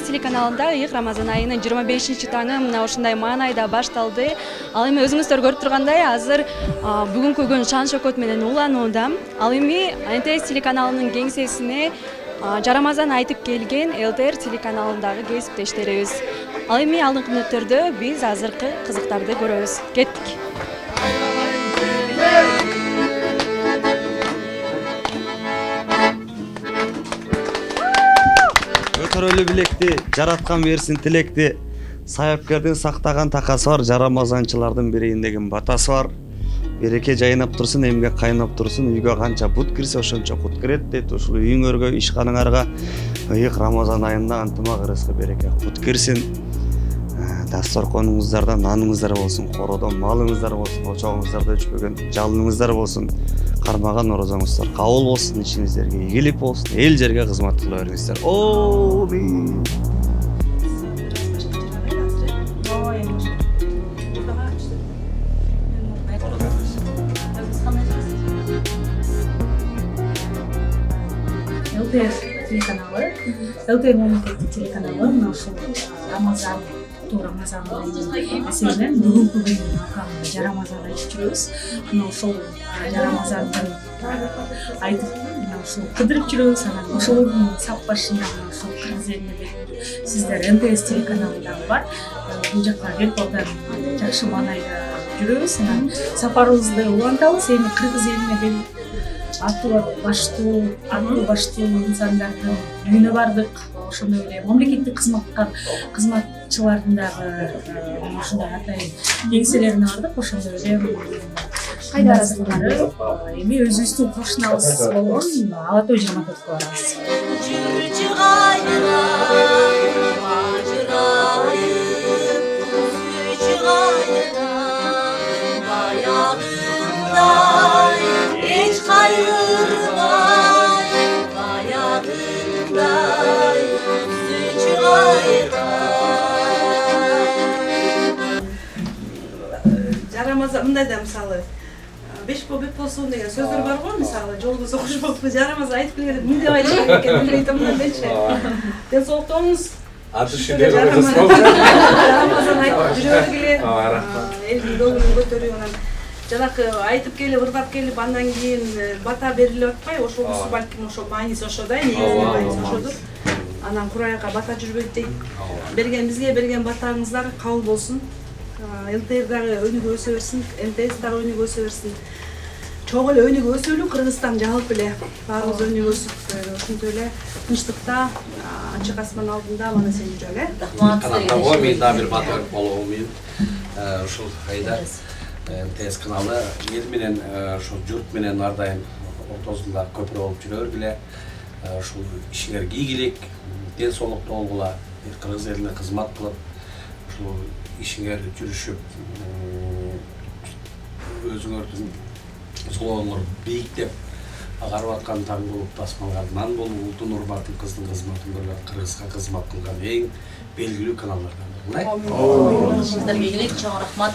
телеканалында ыйык Рамазан айынын 25 таңы мына ушундай маанайда башталды. Ал эми өзүңүздөр көрүп тургандай, азыр бүгүнкү күн шан шөкөт менен уланууда. Ал эми НТС телеканалынын кеңсесине Жарамазан айтып келген ЛТР телеканалындагы кесиптештерибиз. Ал эми алдыңкы мүнөттөрдө биз азыркы кызыктарды көрөбүз. Кеттик. Көтөрөлү билекти, жараткан берсин тилекти. Саяпкердин сактаган такасы бар, жарамазанчылардын биреyin деген батасы бар. Береке жайнап турсун, эмгек кайнап турсун, үйгө канча бут кирсе ошончо кут кирет дейт. Ушул үйүңөргө, ишканыңарга ыйык Рамазан айында антымак ырыскы береке кут кирсин. Дасторконуңуздарда наныңыздар болсун, кородон малыңыздар болсун, очогуңуздарда өчпөгөн жалыныңыздар болсун, кармаган орозоңуздар кабыл болсун, ишиңиздерге ийгилик болсун, эл жерге кызмат кыла бериңиздер. Амин. ЛТР телеканалы, ЛТР мамлекеттик телеканалы мына ушул Рамазан эсебинен бүгүнкү күндүн акырында Жарамазан айтып жүрөбүз. Мына ушул Жарамазандын айтып мына ушул кыдырып жүрөбүз. Анан ошолордун сап башында мына ушул кыргыз элине сиздер НТС телеканалындагы бар. Бул жакка келип абдан жакшы маанайда жүрөбүз. Анан сапарыбызды улантабыз. Эми кыргыз элине аттуу баштуу инсандардын үйүнө бардык. Ошондой эле мамлекеттик кызматчылардын дагы ушундай атайын кеңселерине бардык. Ошондой эле кайдасыңар эми өзүбүздүн кошунабыз болгон Ала той 24-кө барабыз. Жарамазан мындай да мисалы беш бет болсун деген сөздөр бар го, мисалы жолдо согушпокту Жарамазан айтып келгенде мындай айтышат экен, мындай томдойчу. Ден соолуктуңуз Жарамазан айтып жүргүлө элдин көңүлүн көтөрүп анан жанакы айтып келип ырдап келип андан кийин бата берилип атпайбы, ошол балким ошо мааниси ошо да, негизги мааниси ошодур. Анан Курайга бата жүрбөйт дейт. Бизге берген батаңыздар кабыл болсун. ЛТР дагы өнүгө өсө берсин, НТС дагы өнүгө өсө берсин. Чоң эле өнүгө өсөлү, Кыргызстан жалпы эле баарыбыз өнүгө өсүп, ушинтип эле тынчтыкта, ачык асман алдында мана сен жүрөлү. Канаттагы мен дагы бир бата болобу мен ушул айда НТС каналы эл менен ошол журт менен ар дайым ортосунда көпүрө болуп жүрө бергиле. Ушул ишиңерге ийгилик, ден соолуктуу болгула, кыргыз элине кызмат кылып, ушул ишиңер жүрүшүп, өзүңөрдүн солооңор бийиктеп агарып аткан таң болуп, асманга нан болуп, улуттун урматын, кыздын кызматын көргөн, кыргызга кызмат кылган эң белгилүү каналдардан. Сиздерге ийгилик, чоң рахмат.